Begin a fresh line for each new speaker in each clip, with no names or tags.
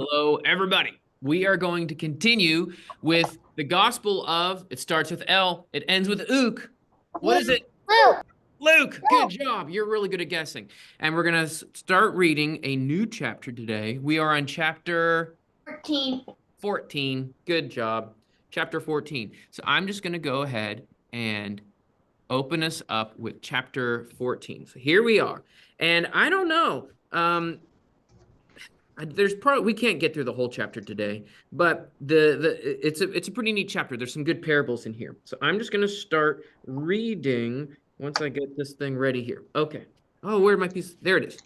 Hello, everybody. We are going to continue with the Gospel of, it starts with L, it ends with Ook. What is it?
Luke.
Luke. Good job. You're really good at guessing. And we're going to start reading a new chapter today. We are on chapter
14.
14. Good job. Chapter 14. So I'm just going to go ahead and open us up with chapter 14. So here we are. And I don't know. There's probably we can't get through the whole chapter today, but it's a pretty neat chapter. There's some good parables in here. So I'm just gonna start reading once I get this thing ready here. Okay. Oh, where'd my piece? There it is.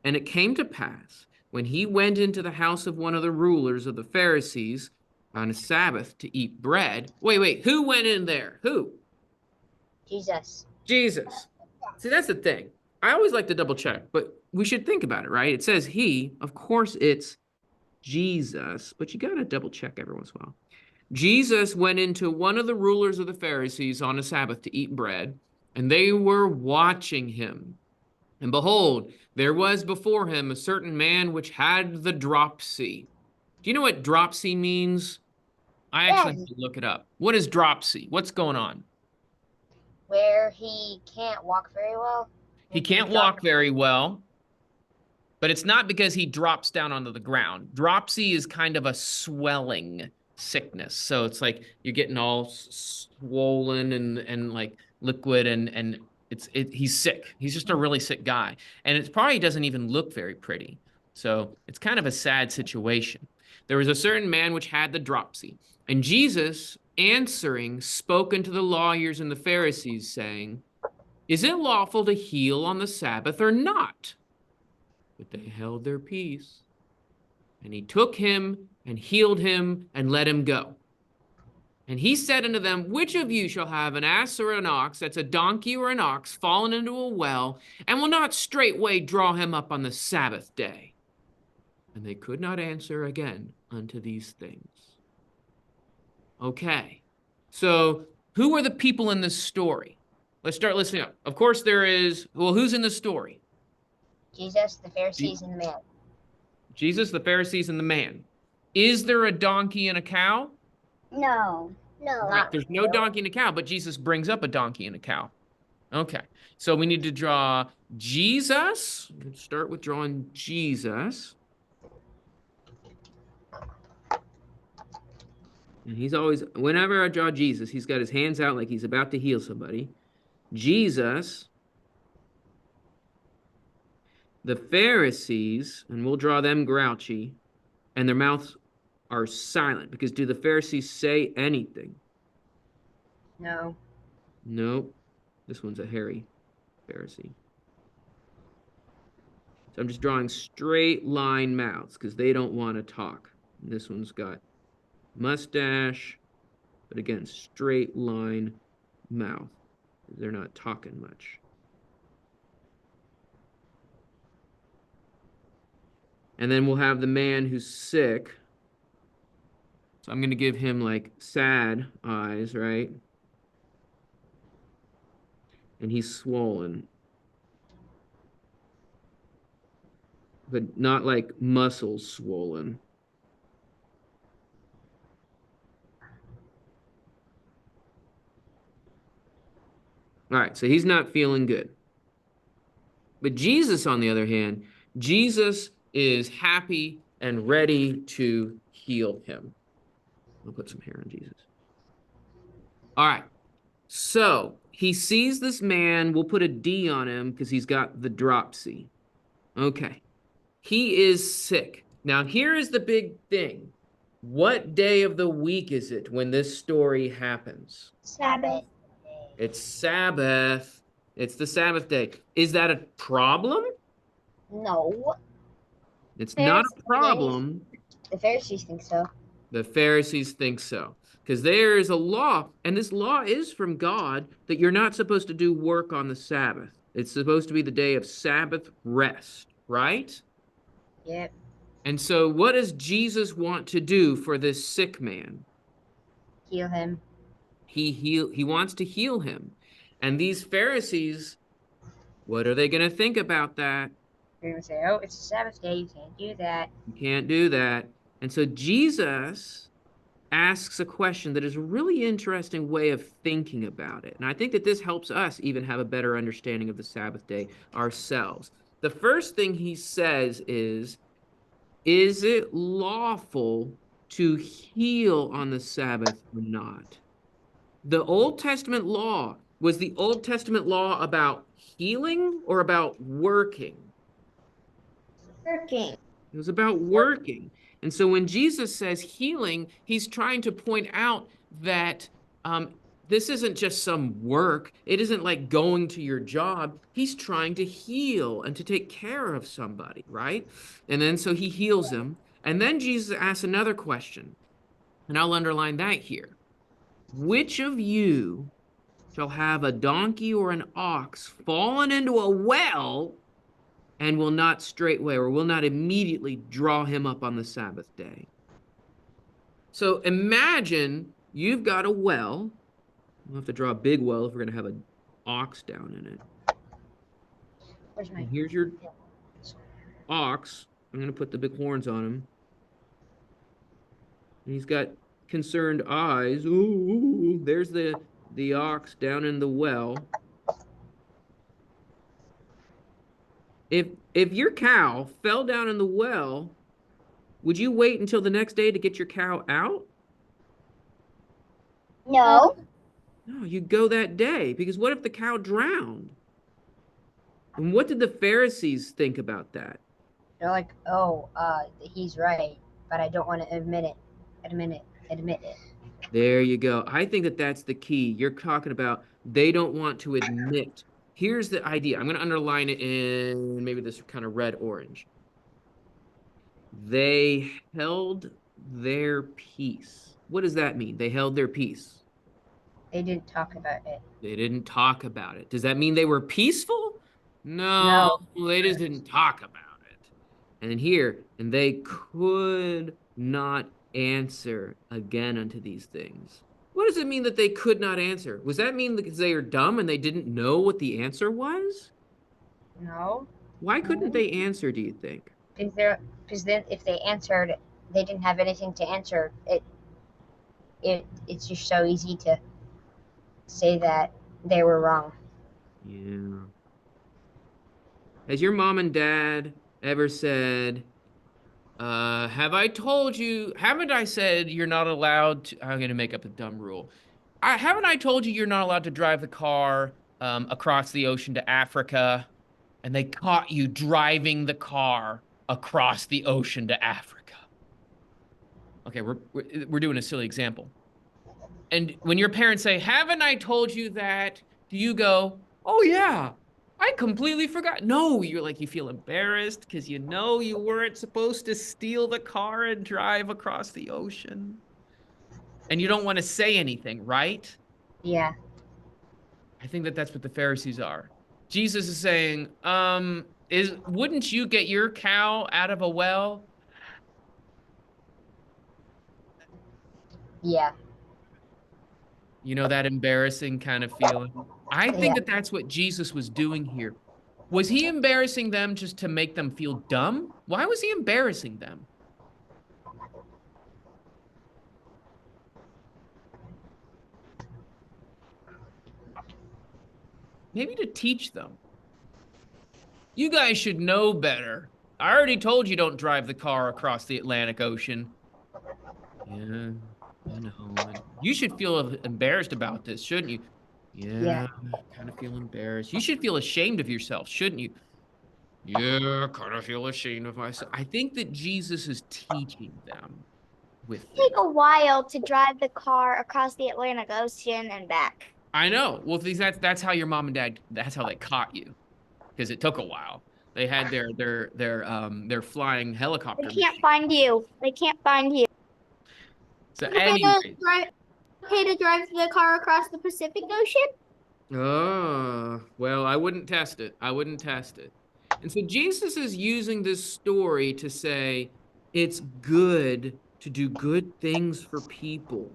And it came to pass when he went into the house of one of the rulers of the Pharisees on a Sabbath to eat bread. Wait, who went in there? Who?
Jesus.
Jesus. See, that's the thing. I always like to double check, but we should think about it, right? It says he, of course it's Jesus, but you got to double check every once in a while. Jesus went into one of the rulers of the Pharisees on a Sabbath to eat bread, and they were watching him. And behold, there was before him a certain man which had the dropsy. Do you know what dropsy means? I actually
Yes.
have to look it up. What is dropsy? What's going on?
Where he can't walk very well.
He
Like he
can't
dropped.
walk very well, but it's not because he drops down onto the ground. Dropsy is kind of a swelling sickness. So it's like you're getting all swollen and like liquid and he's sick. He's just a really sick guy. And it probably doesn't even look very pretty. So it's kind of a sad situation. There was a certain man which had the dropsy, and Jesus answering spoke unto the lawyers and the Pharisees, saying, is it lawful to heal on the Sabbath or not? But they held their peace. And he took him and healed him and let him go. And he said unto them, which of you shall have an ass or an ox, that's a donkey or an ox, fallen into a well, and will not straightway draw him up on the Sabbath day? And they could not answer again unto these things. Okay. So who are the people in this story? Let's start listening up. Of course, there is, well, who's in the story?
Jesus, the Pharisees, and the man.
Jesus, the Pharisees, and the man. Is there a donkey and a cow?
No. No.
Right. There's no donkey and a cow, but Jesus brings up a donkey and a cow. Okay. So we need to draw Jesus. Let's start with drawing Jesus. And he's always, whenever I draw Jesus, he's got his hands out like he's about to heal somebody. Jesus, the Pharisees, and we'll draw them grouchy, and their mouths are silent because do the Pharisees say anything?
No.
Nope. This one's a hairy Pharisee. So I'm just drawing straight line mouths because they don't want to talk. And this one's got mustache, but again, straight line mouth. They're not talking much. And then we'll have the man who's sick. So I'm going to give him like sad eyes, right? And he's swollen. But not like muscles swollen. All right, so he's not feeling good. But Jesus, on the other hand, Jesus is happy and ready to heal him. I'll put some hair on Jesus. All right, so he sees this man. We'll put a D on him because he's got the dropsy. Okay, he is sick. Now, here is the big thing. What day of the week is it when this story happens?
Sabbath.
It's Sabbath. It's the Sabbath day. Is that a problem?
No.
It's not a problem.
The Pharisees think so.
The Pharisees think so. Because there is a law, and this law is from God, that you're not supposed to do work on the Sabbath. It's supposed to be the day of Sabbath rest, right?
Yep.
And so what does Jesus want to do for this sick man?
Heal him.
He wants to heal him. And these Pharisees, what are they going to think about that?
They're going to say, oh, it's a Sabbath day. You can't do that.
You can't do that. And so Jesus asks a question that is a really interesting way of thinking about it. And I think that this helps us even have a better understanding of the Sabbath day ourselves. The first thing he says is it lawful to heal on the Sabbath or not? The Old Testament law, was the Old Testament law about healing or about working?
Working.
It was about working. And so when Jesus says healing, he's trying to point out that um, this isn't just some work. It isn't like going to your job. He's trying to heal and to take care of somebody, right? And then so he heals him. And then Jesus asks another question, and I'll underline that here. Which of you shall have a donkey or an ox fallen into a well and will not straightway or will not immediately draw him up on the Sabbath day? So imagine you've got a well. We'll have to draw a big well if we're going to have an ox down in it.
Where's my?
And here's your ox. I'm going to put the big horns on him. And he's got concerned eyes. Ooh, there's the ox down in the well. If your cow fell down in the well, would you wait until the next day to get your cow out?
No.
No, you'd go that day, because what if the cow drowned? And what did the Pharisees think about that?
They're like, oh, he's right, but I don't want to admit it. Admit it.
There you go. I think that that's the key. You're talking about they don't want to admit. Here's the idea. I'm going to underline it in maybe this kind of red orange. They held their peace. What does that mean? They held their peace.
They didn't talk about it.
They didn't talk about it. Does that mean they were peaceful? No, they just didn't talk about it. And then here, and they could not answer again unto these things. What does it mean that they could not answer? Was that mean because they are dumb and they didn't know what the answer was?
No.
Why couldn't they answer, do you think?
Because then if they answered, they didn't have anything to answer. It's just so easy to say that they were wrong.
Yeah. Has your mom and dad ever said, haven't I said you're not allowed to, I'm gonna make up a dumb rule. Haven't I told you you're not allowed to drive the car across the ocean to Africa? And they caught you driving the car across the ocean to Africa. Okay, we're doing a silly example. And when your parents say, haven't I told you that? Do you go, oh yeah, I completely forgot? No, you're like, you feel embarrassed because you know you weren't supposed to steal the car and drive across the ocean. And you don't want to say anything, right?
Yeah.
I think that that's what the Pharisees are. Jesus is saying, wouldn't you get your cow out of a well?
Yeah.
You know, that embarrassing kind of feeling. I think that that's what Jesus was doing here. Was he embarrassing them just to make them feel dumb? Why was he embarrassing them? Maybe to teach them. You guys should know better. I already told you don't drive the car across the Atlantic Ocean. Yeah, I know. You should feel embarrassed about this, shouldn't you? Yeah, kind of feel embarrassed. You should feel ashamed of yourself, shouldn't you? Yeah, kind of feel ashamed of myself. I think that Jesus is teaching them with this.
Take a while to drive the car across the Atlantic Ocean and back.
I know. Well, that's how your mom and dad, that's how they caught you, because it took a while. They had their flying helicopter.
They can't find you. They can't find you.
So
Okay to drive the car across the Pacific Ocean?
oh, well, I wouldn't test it. I wouldn't test it. And so Jesus is using this story to say it's good to do good things for people.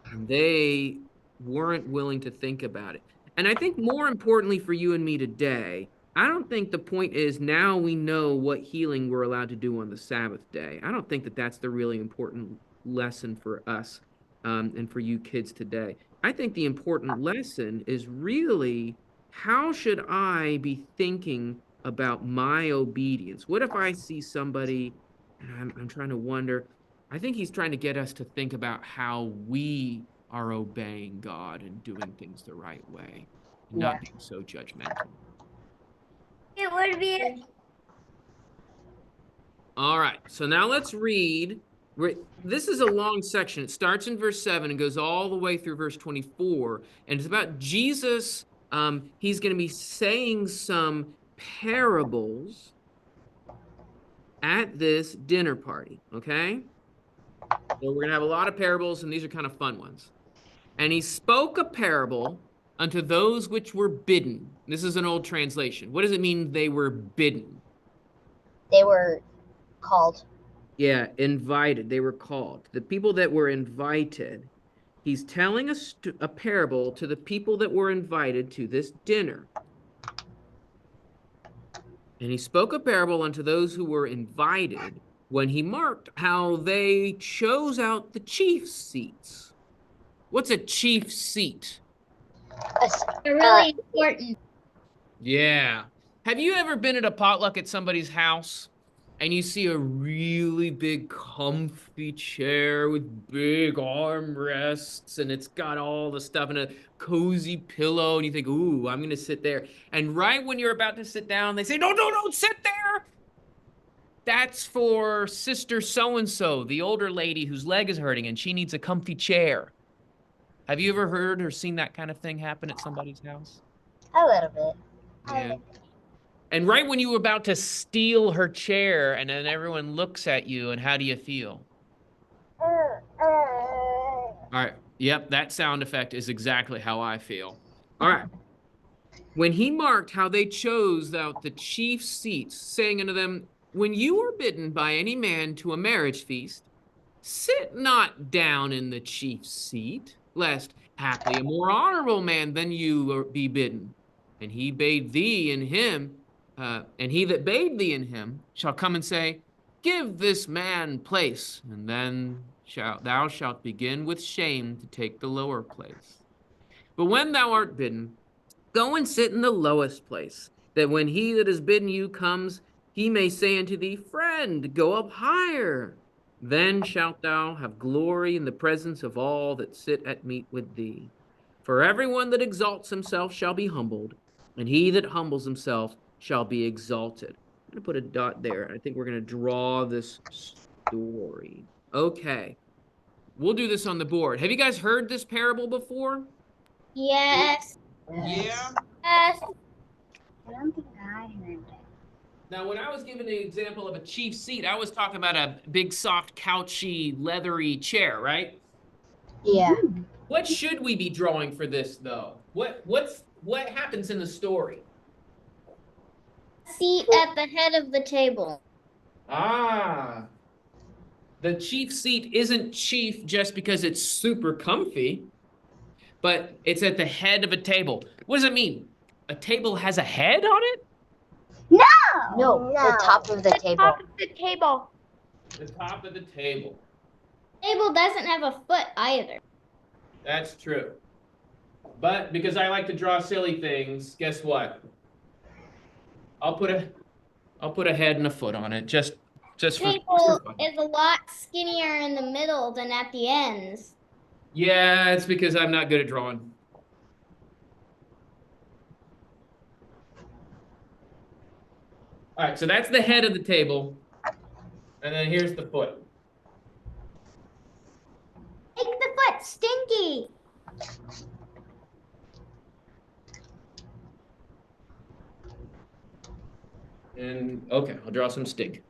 And they weren't willing to think about it. And I think more importantly for you and me today, I don't think the point is now we know what healing we're allowed to do on the Sabbath day. I don't think that that's the really important lesson for us and for you kids today. I think the important lesson is really how should I be thinking about my obedience? What if I see somebody, and I'm trying to wonder, I think he's trying to get us to think about how we are obeying God and doing things the right way, and not being so judgmental.
It would be.
All right, so now let's read. This is a long section. It starts in verse 7 and goes all the way through verse 24. And it's about Jesus. He's going to be saying some parables at this dinner party, okay? So we're going to have a lot of parables, and these are kind of fun ones. And he spoke a parable unto those which were bidden. This is an old translation. What does it mean they were bidden?
They were called.
Yeah, invited. They were called. The people that were invited. He's telling a parable to the people that were invited to this dinner. And he spoke a parable unto those who were invited when he marked how they chose out the chief seats. What's a chief seat?
They're really important.
Yeah. Have you ever been at a potluck at somebody's house and you see a really big comfy chair with big armrests and it's got all the stuff and a cozy pillow and you think, ooh, I'm going to sit there. And right when you're about to sit down, they say, no, don't sit there. That's for Sister So-and-so, the older lady whose leg is hurting and she needs a comfy chair. Have you ever heard or seen that kind of thing happen at somebody's house?
A little bit.
Yeah. And right when you were about to steal her chair, and then everyone looks at you, and how do you feel? All right. Yep, that sound effect is exactly how I feel. All right. When he marked how they chose out the chief seats, saying unto them, when you are bidden by any man to a marriage feast, sit not down in the chief seat, lest haply a more honorable man than you be bidden. And he bade thee in him, and he that bade thee in him shall come and say, give this man place, and then thou shalt begin with shame to take the lower place. But when thou art bidden, go and sit in the lowest place, that when he that is bidden you comes, he may say unto thee, friend, go up higher. Then shalt thou have glory in the presence of all that sit at meat with thee. For everyone that exalts himself shall be humbled, and he that humbles himself shall be exalted. I'm going to put a dot there. I think we're going to draw this story. Okay. We'll do this on the board. Have you guys heard this parable before?
Yes.
Yeah.
Yes.
I don't think I heard it.
Now, when I was giving the example of a chief seat, I was talking about a big, soft, couchy, leathery chair, right?
Yeah.
What should we be drawing for this, though? What happens in the story?
Seat at the head of the table.
Ah. The chief seat isn't chief just because it's super comfy, but it's at the head of a table. What does it mean? A table has a head on it?
No, the top of the table.
Top of the table.
The top of the table.
Table doesn't have a foot either.
That's true. But because I like to draw silly things, guess what? I'll put a head and a foot on it just for
Table
fun.
is a lot skinnier in the middle than at the ends.
Yeah, it's because I'm not good at drawing. All right, so that's the head of the table. And then here's the foot.
Make the foot stinky.
And okay, I'll draw some stink.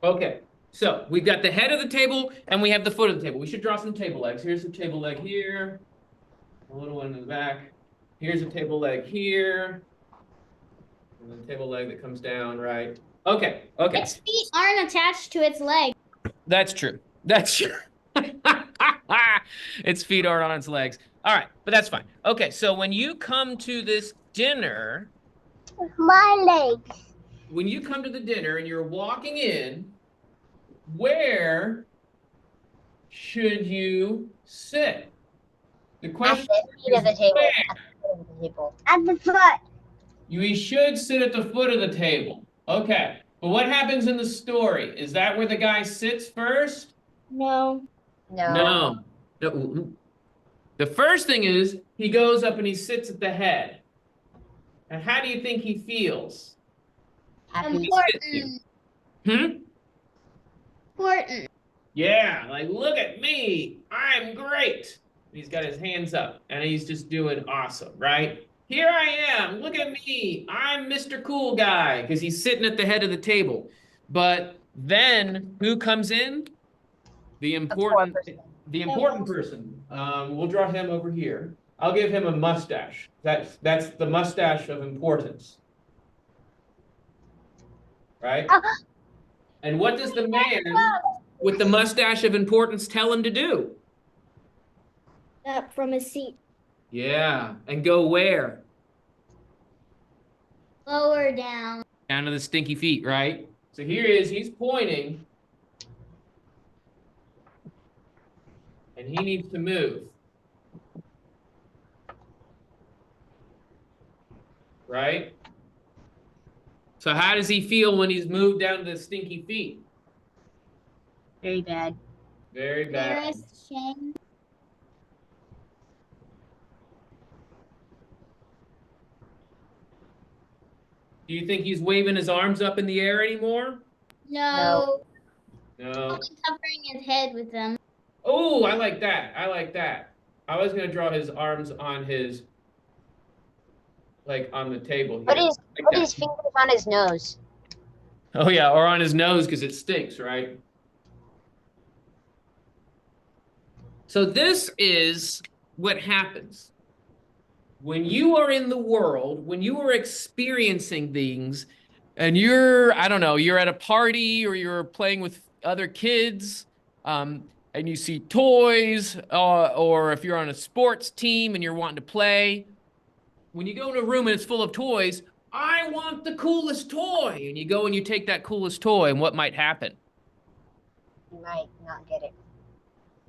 Okay, so we've got the head of the table and we have the foot of the table. We should draw some table legs. Here's the table leg here. A little one in the back. Here's a table leg here. And the table leg that comes down, right? Okay.
Its feet aren't attached to its leg.
That's true. That's true. Its feet are on its legs. All right, but that's fine. Okay, so when you come to this dinner,
My legs.
when you come to the dinner and you're walking in, where should you sit? The
At
question
the feet of the
is
table.
where?
At the foot of the table.
At the foot.
You should sit at the foot of the table. Okay, but what happens in the story? Is that where the guy sits first?
No.
No.
No. The first thing is he goes up and he sits at the head. And how do you think he feels?
Happy.
Important.
Hmm?
Important.
Yeah, like look at me. I'm great. He's got his hands up and he's just doing awesome, right? Here I am. Look at me. I'm Mr. Cool Guy because he's sitting at the head of the table. But then who comes in? The important person. We'll draw him over here. I'll give him a mustache. That's the mustache of importance. Right? And what does the man with the mustache of importance tell him to do?
Up from his seat.
Yeah, and go where?
Lower down.
Down to the stinky feet, right? So here he is, he's pointing. And he needs to move. Right? So how does he feel when he's moved down to the stinky feet?
Very bad.
Very bad.
Embarrassed, shame.
Do you think he's waving his arms up in the air anymore?
No.
No.
Only covering his head with them.
Oh, I like that. I like that. I was gonna draw his arms on his, like on the table here.
Put his
Like
put
that.
his fingers on his nose.
Oh yeah, or on his nose because it stinks, right? So this is what happens when you are in the world, when you are experiencing things, and you're, I don't know, you're at a party or you're playing with other kids, and you see toys, or if you're on a sports team and you're wanting to play, when you go in a room and it's full of toys, I want the coolest toy, and you go and you take that coolest toy, and what might happen?
You might not get it.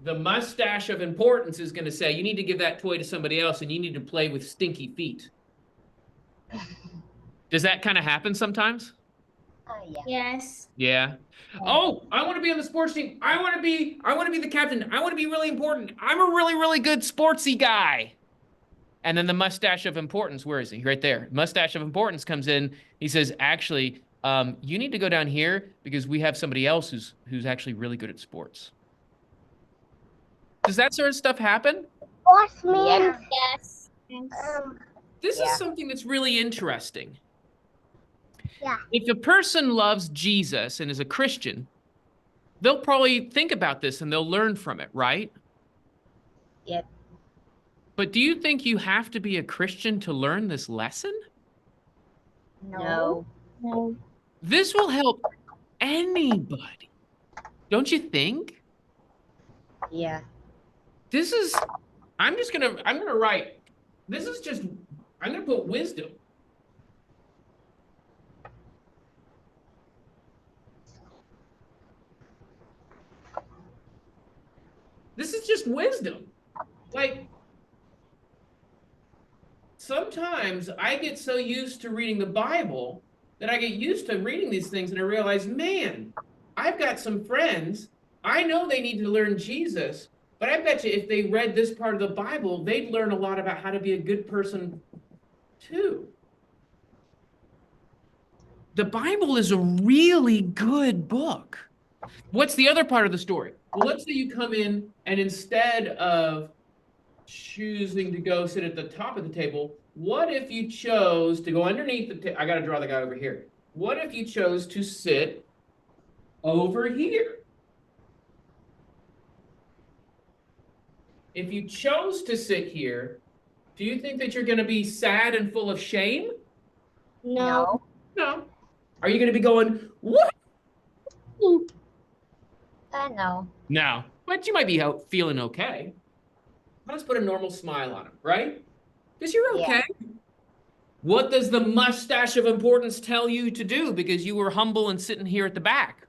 The mustache of importance is going to say, you need to give that toy to somebody else and you need to play with stinky feet. Does that kind of happen sometimes?
Yeah.
Yes.
Yeah. Oh, I want to be on the sports team. I want to be the captain. I want to be really important. I'm a really, really good sportsy guy. And then the mustache of importance, where is he? Right there. Mustache of importance comes in. He says, actually, you need to go down here because we have somebody else who's actually really good at sports. Does that sort of stuff happen?
Boss
man.
Yes.
This
Yeah.
is something that's really interesting.
Yeah.
If a person loves Jesus and is a Christian, they'll probably think about this and they'll learn from it, right?
Yep.
But do you think you have to be a Christian to learn this lesson?
No.
No.
This will help anybody. Don't you think?
Yeah.
This is, I'm gonna write, this is just, I'm gonna put wisdom. This is just wisdom. Like, sometimes I get so used to reading the Bible that I get used to reading these things and I realize, man, I've got some friends, I know they need to learn Jesus, but I bet you if they read this part of the Bible, they'd learn a lot about how to be a good person too. The Bible is a really good book. What's the other part of the story? Well, let's say you come in and instead of choosing to go sit at the top of the table, what if you chose to go underneath the table? I got to draw the guy over here. What if you chose to sit over here? If you chose to sit here, do you think that you're going to be sad and full of shame?
No.
No. Are you going to be going, what?
No.
No, but you might be feeling okay. Let's put a normal smile on him, right? Because you're
Yeah.
okay. What does the mustache of importance tell you to do? Because you were humble and sitting here at the back.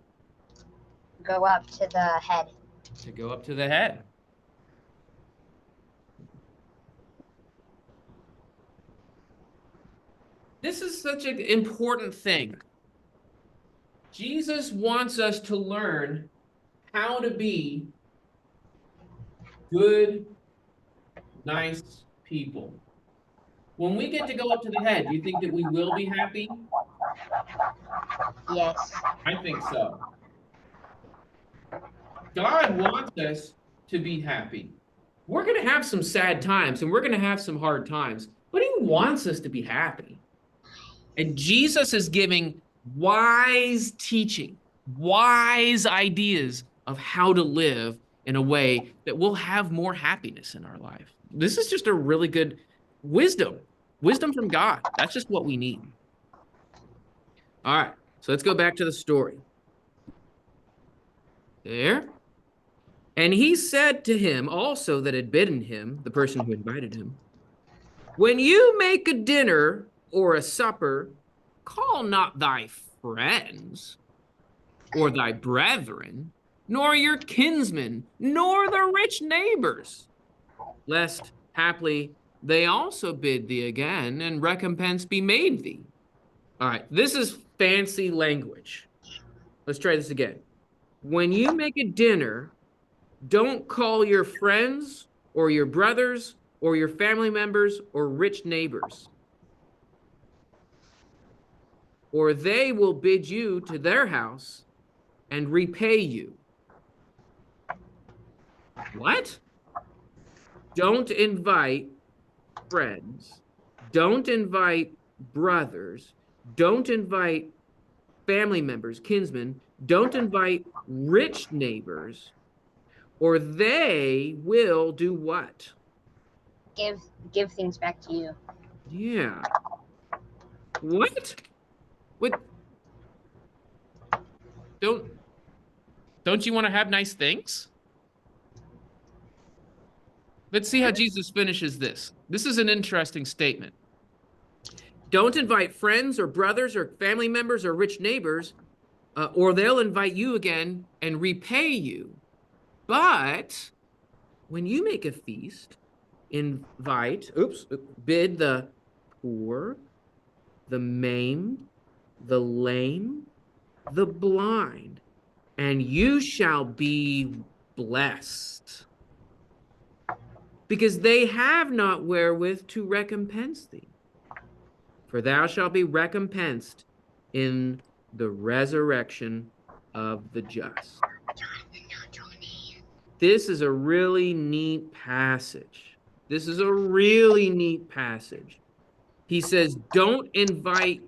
Go up to the head.
To go up to the head. This is such an important thing. Jesus wants us to learn how to be good, nice people. When we get to go up to the head, do you think that we will be happy?
Yes.
I think so. God wants us to be happy. We're going to have some sad times and we're going to have some hard times, but He wants us to be happy. And Jesus is giving wise teaching, wise ideas of how to live in a way that we'll have more happiness in our life. This is just a really good wisdom from God. That's just what we need. All right, so let's go back to the story. There. And he said to him also that had bidden him, the person who invited him, when you make a dinner or a supper, call not thy friends or thy brethren, nor your kinsmen, nor the rich neighbors, lest haply they also bid thee again, and recompense be made thee. All right, this is fancy language. Let's try this again. When you make a dinner, don't call your friends or your brothers or your family members or rich neighbors, or they will bid you to their house and repay you. What? Don't invite friends. Don't invite brothers. Don't invite family members, kinsmen. Don't invite rich neighbors, or they will do what?
Give things back to you.
Yeah. What? What? Don't you want to have nice things? Let's see how Jesus finishes this. This is an interesting statement. Don't invite friends or brothers or family members or rich neighbors, or they'll invite you again and repay you. But when you make a feast, bid the poor, the maimed, the lame, the blind, and you shall be blessed, because they have not wherewith to recompense thee. For thou shalt be recompensed in the resurrection of the just. This is a really neat passage. This is a really neat passage. He says, don't invite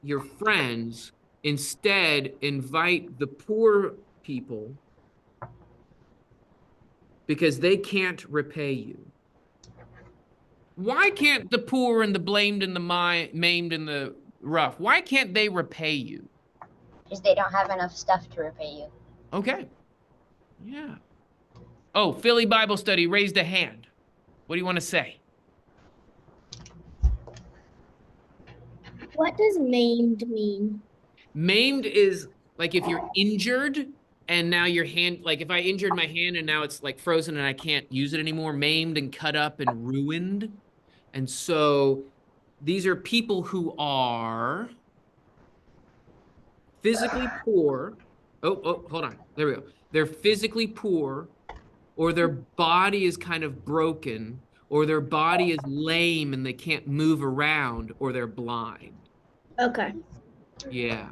your friends. Instead, invite the poor people, because they can't repay you. Why can't the poor and the blamed and the maimed and the rough, why can't they repay you?
Because they don't have enough stuff to repay you.
Okay. Yeah. Oh, Philly Bible Study raised a hand. What do you want to say?
What does maimed mean?
Maimed is like if you're injured and now your hand, like if I injured my hand and now it's like frozen and I can't use it anymore, maimed and cut up and ruined. And so these are people who are physically poor. Oh, hold on. There we go. They're physically poor, or their body is kind of broken, or their body is lame and they can't move around, or they're blind.
Okay.
Yeah.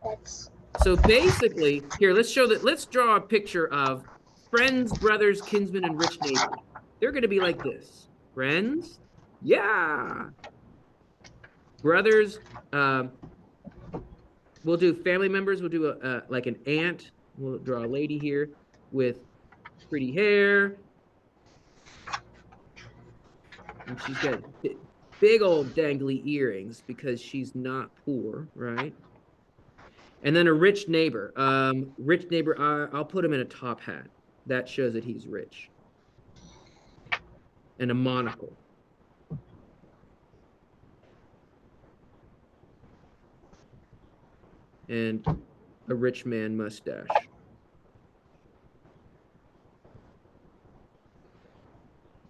That's
So basically, here, let's draw a picture of friends, brothers, kinsmen, and rich neighbors. They're going to be like this. Friends, yeah. Brothers, we'll do family members. We'll do like an aunt. We'll draw a lady here with pretty hair. And she's got big old dangly earrings because she's not poor, right? And then a rich neighbor. Rich neighbor, I'll put him in a top hat. That shows that he's rich. And a monocle. And a rich man mustache.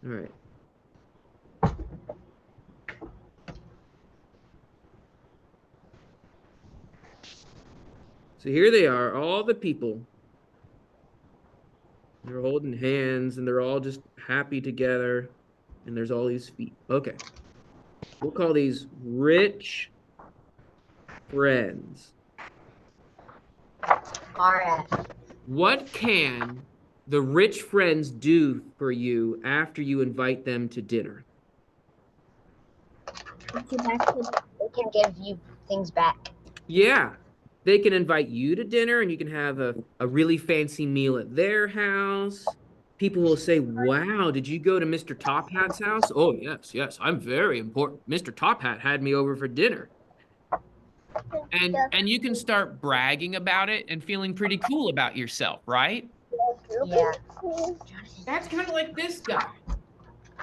All right. So here they are, all the people. They're holding hands and they're all just happy together. And there's all these feet. Okay. We'll call these rich friends.
RF.
What can the rich friends do for you after you invite them to dinner?
They can give you things back.
Yeah. They can invite you to dinner and you can have a really fancy meal at their house. People will say, wow, did you go to Mr. Top Hat's house? Oh, yes, I'm very important. Mr. Top Hat had me over for dinner. And you can start bragging about it and feeling pretty cool about yourself, right?
Yeah.
That's kind of like this guy.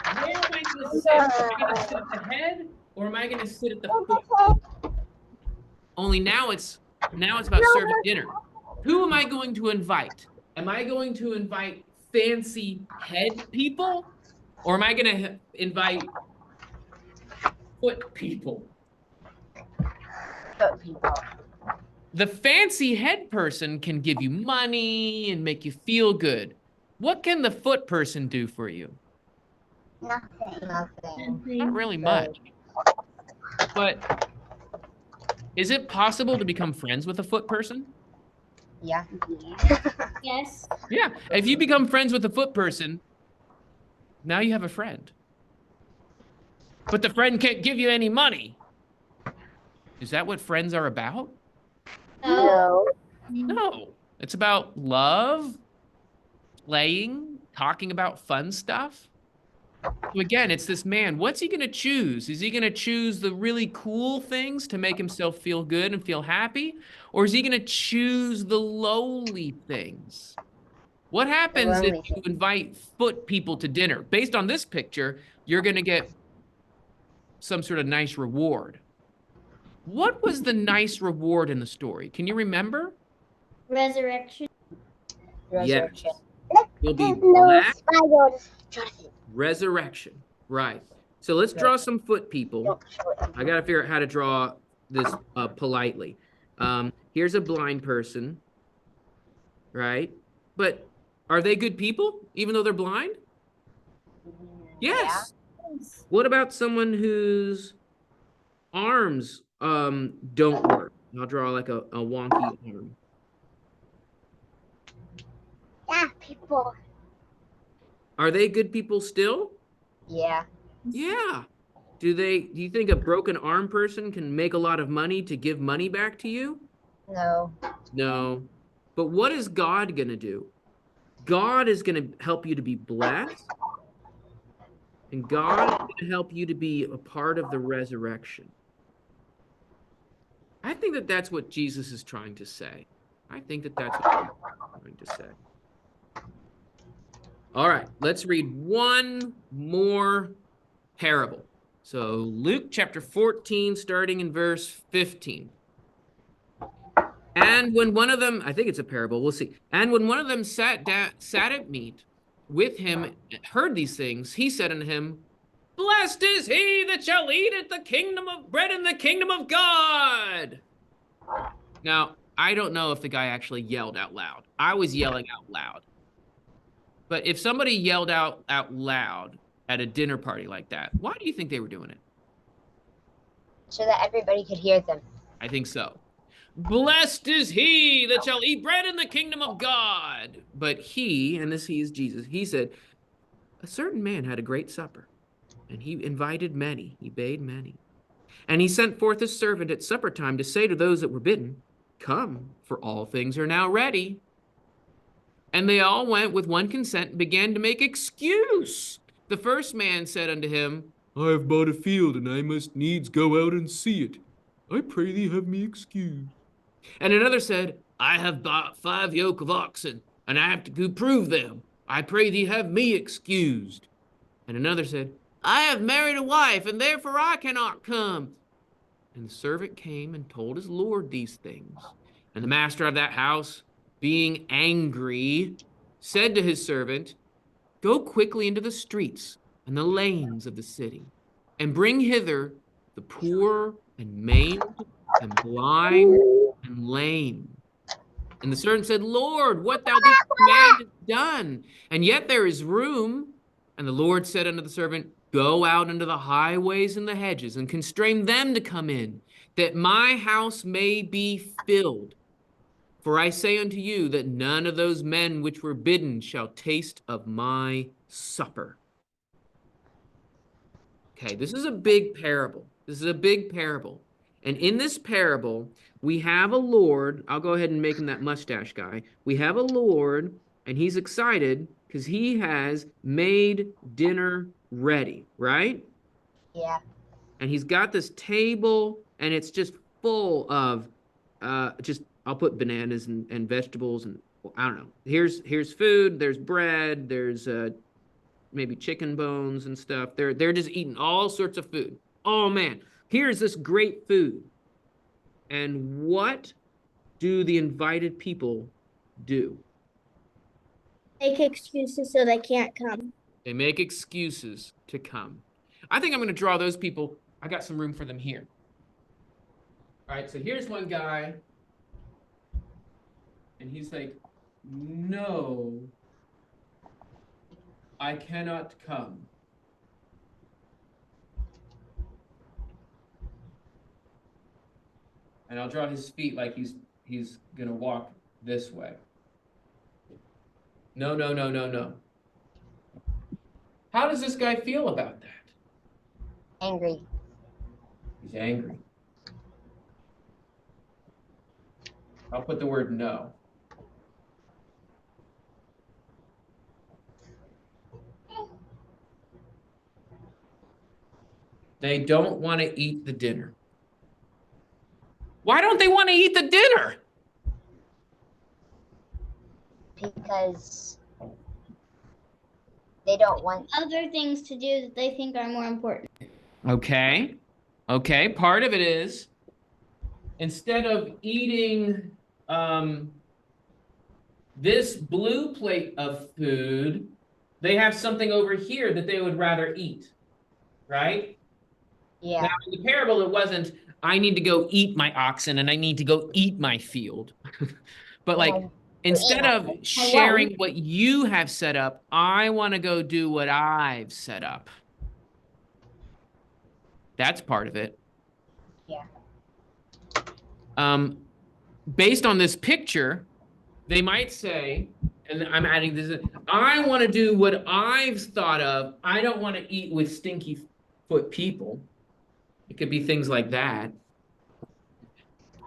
Where am I going to sit? Am I going to sit at the head or am I going to sit at the foot? Only now it's about serving dinner. Who am I going to invite? Am I going to invite fancy head people? Or am I going to invite foot people?
Foot people.
The fancy head person can give you money and make you feel good. What can the foot person do for you?
Nothing.
Not really much. But is it possible to become friends with a foot person?
Yeah.
Yes.
Yeah. If you become friends with a foot person, now you have a friend. But the friend can't give you any money. Is that what friends are about?
No.
No. It's about love, playing, talking about fun stuff. So again, it's this man. What's he going to choose? Is he going to choose the really cool things to make himself feel good and feel happy? Or is he going to choose the lowly things? What happens if you invite foot people to dinner? Based on this picture, you're going to get some sort of nice reward. What was the nice reward in the story? Can you remember?
Resurrection.
Resurrection.
You'll be
No
blessed.
spiders. Jonathan.
Resurrection. Right. So let's draw some foot people.
Don't show it.
I got to figure out how to draw this politely. Here's a blind person, right? But are they good people, even though they're blind? Yes. What about someone whose arms don't work? I'll draw like a wonky arm.
Yeah, people.
Are they good people still?
Yeah.
Yeah. Do you think a broken arm person can make a lot of money to give money back to you?
No.
No. But what is God going to do? God is going to help you to be blessed. And God is going to help you to be a part of the resurrection. I think that that's what Jesus is trying to say. I think that that's what he's trying to say. All right, let's read one more parable. So Luke chapter 14, starting in verse 15. And when one of them, I think it's a parable, we'll see. And when one of them sat at meat with him, heard these things, he said unto him, blessed is he that shall eat at the kingdom of bread in the kingdom of God. Now, I don't know if the guy actually yelled out loud. I was yelling out loud. But if somebody yelled out loud at a dinner party like that, why do you think they were doing it?
So that everybody could hear them.
I think so. Blessed is he that shall eat bread in the kingdom of God. But he, and he is Jesus, he said, a certain man had a great supper, and he invited many, he bade many. And he sent forth his servant at supper time to say to those that were bidden, come, for all things are now ready. And they all went with one consent and began to make excuse. The first man said unto him, I have bought a field, and I must needs go out and see it. I pray thee have me excused. And another said, I have bought 5 yoke of oxen, and I have to prove them. I pray thee have me excused. And another said, I have married a wife, and therefore I cannot come. And the servant came and told his lord these things. And the master of that house, being angry, said to his servant, Go quickly into the streets and the lanes of the city, and bring hither the poor and maimed and blind and lame. And the servant said, Lord, what thou didst command is done, and yet there is room. And the Lord said unto the servant, Go out into the highways and the hedges, and constrain them to come in, that my house may be filled. For I say unto you that none of those men which were bidden shall taste of my supper. Okay, this is a big parable. This is a big parable. And in this parable, we have a Lord. I'll go ahead and make him that mustache guy. We have a Lord, and he's excited because he has made dinner ready, right?
Yeah.
And he's got this table, and it's just full of I'll put bananas and vegetables, and well, I don't know. Here's food, there's bread, there's maybe chicken bones and stuff. They're just eating all sorts of food. Oh man, here's this great food. And what do the invited people do?
Make excuses so they can't come.
They make excuses to come. I think I'm going to draw those people. I got some room for them here. All right, so here's one guy. And he's like, no, I cannot come. And I'll draw his feet like he's gonna walk this way. No, no, no, no, no. How does this guy feel about that?
Angry.
He's angry. I'll put the word no. They don't want to eat the dinner. Why don't they want to eat the dinner?
Because they don't want
Other things to do that they think are more important.
Okay. Okay, part of it is instead of eating this blue plate of food, they have something over here that they would rather eat, right?
Yeah.
Now, in the parable, it wasn't, I need to go eat my oxen and I need to go eat my field. But like,
Yeah.
instead of sharing what you have set up, I want to go do what I've set up. That's part of it.
Yeah.
Based on this picture, they might say, and I'm adding this, I want to do what I've thought of. I don't want to eat with stinky foot people. It could be things like that.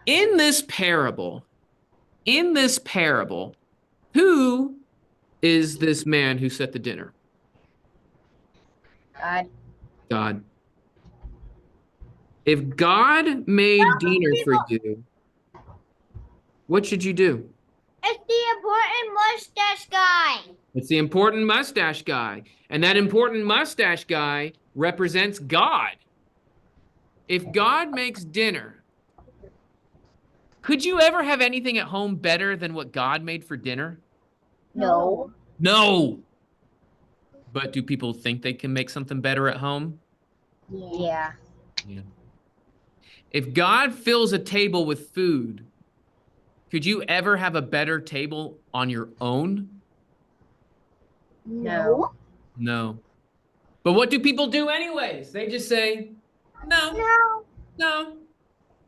In this parable, who is this man who set the dinner?
God.
God. If God made dinner for you, what should you do?
It's the important mustache guy.
It's the important mustache guy. And that important mustache guy represents God. If God makes dinner, could you ever have anything at home better than what God made for dinner?
No.
No. But do people think they can make something better at home?
Yeah.
Yeah. If God fills a table with food, could you ever have a better table on your own?
No.
No. But what do people do anyways? They just say, no,
No.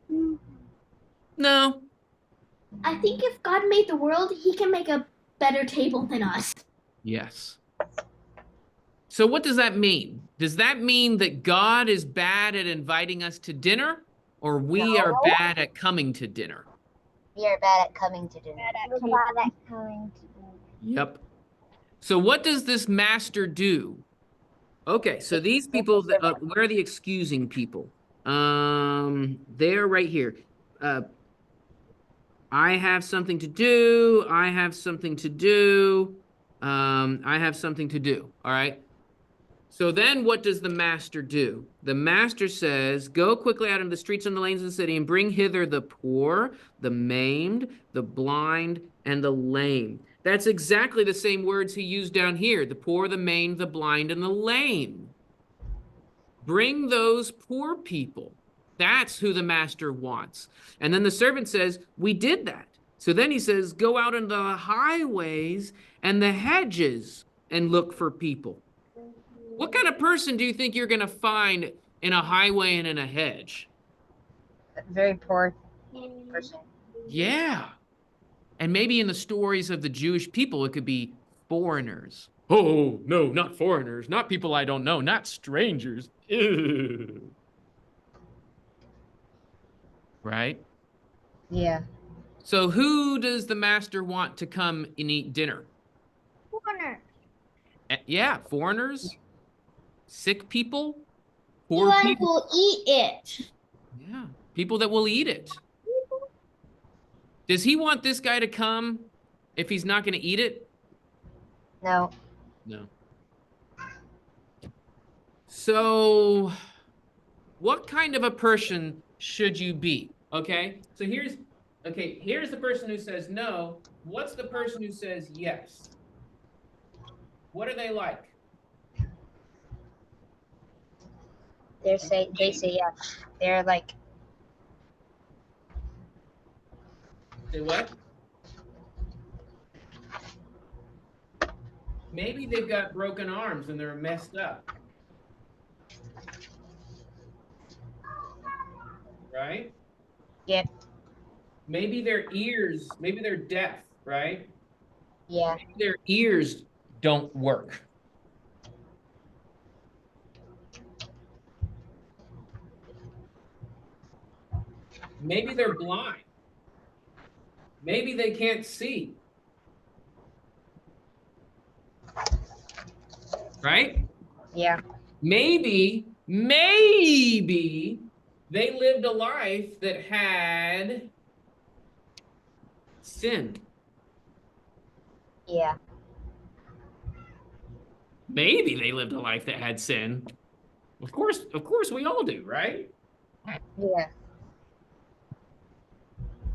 no, no.
I think if God made the world, he can make a better table than us.
Yes. So what does that mean? Does that mean that God is bad at inviting us to dinner, or we are bad at coming to dinner?
We are bad at coming to dinner.
Yep. So what does this master do? Okay, so these people, where are the excusing people? They're right here. I have something to do. I have something to do. I have something to do. All right. So then what does the master do? The master says, go quickly out into the streets and the lanes of the city and bring hither the poor, the maimed, the blind, and the lame. That's exactly the same words he used down here. The poor, the maimed, the blind, and the lame. Bring those poor people. That's who the master wants. And then the servant says, we did that. So then he says, go out into the highways and the hedges and look for people. What kind of person do you think you're going to find in a highway and in a hedge?
A very poor person.
Yeah. And maybe in the stories of the Jewish people, it could be foreigners. Oh, no, not foreigners, not people I don't know, not strangers. Ew. Right?
Yeah.
So who does the master want to come and eat dinner?
Corner.
Yeah, foreigners, sick people,
You
poor
want
people.
to eat it.
Yeah, people that will eat it. Does he want this guy to come if he's not going to eat it?
No.
No. So, what kind of a person should you be? Okay, so here's the person who says no. What's the person who says yes? What are they like?
They say yes. They're like,
Say what? Maybe they've got broken arms and they're messed up. Right?
yep.
Maybe their ears, maybe they're deaf, right?
Yeah.
Maybe their ears don't work. Maybe they're blind. Maybe they can't see. Right?
Yeah.
Maybe they lived a life that had sin.
Yeah.
Maybe they lived a life that had sin. Of course we all do, right?
Yeah.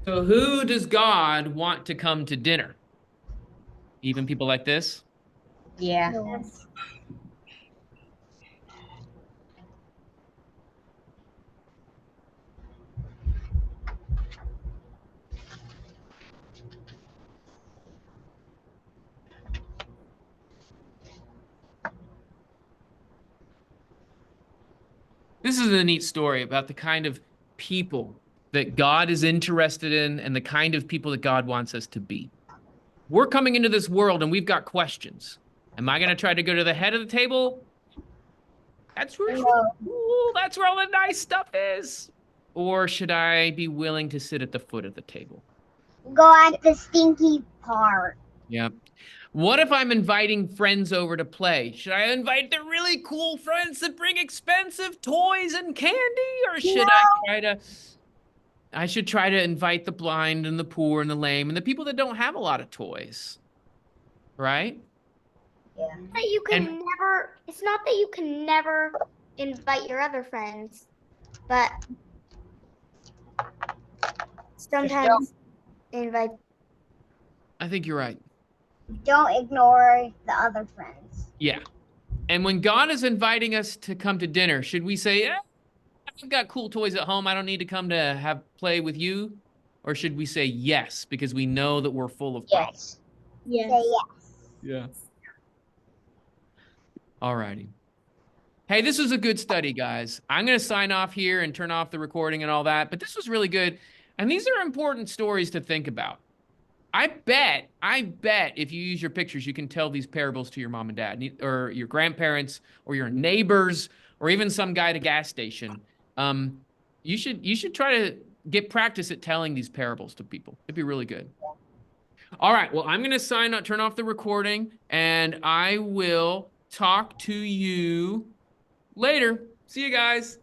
So who does God want to come to dinner? Even people like this?
Yeah.
Yes.
This is a neat story about the kind of people that God is interested in and the kind of people that God wants us to be. We're coming into this world and we've got questions. Am I going to try to go to the head of the table? That's where, ooh, that's where all the nice stuff is. Or should I be willing to sit at the foot of the table?
Go at the stinky part.
Yep. What if I'm inviting friends over to play? Should I invite the really cool friends that bring expensive toys and candy? Or should I should try to invite the blind and the poor and the lame and the people that don't have a lot of toys? Right?
Yeah.
That you can never. It's not that you can never invite your other friends, but sometimes invite.
I think you're right.
Don't ignore the other friends.
Yeah. And when God is inviting us to come to dinner, should we say, I've got cool toys at home. I don't need to come to have play with you? Or should we say yes because we know that we're full of problems?
Yes.
Yes. Say yes.
Yeah. All righty. Hey, this was a good study, guys. I'm going to sign off here and turn off the recording and all that, but this was really good. And these are important stories to think about. I bet if you use your pictures, you can tell these parables to your mom and dad or your grandparents or your neighbors or even some guy at a gas station. You should try to get practice at telling these parables to people. It'd be really good. All right. Well, I'm going to turn off the recording, and I will talk to you later. See you guys.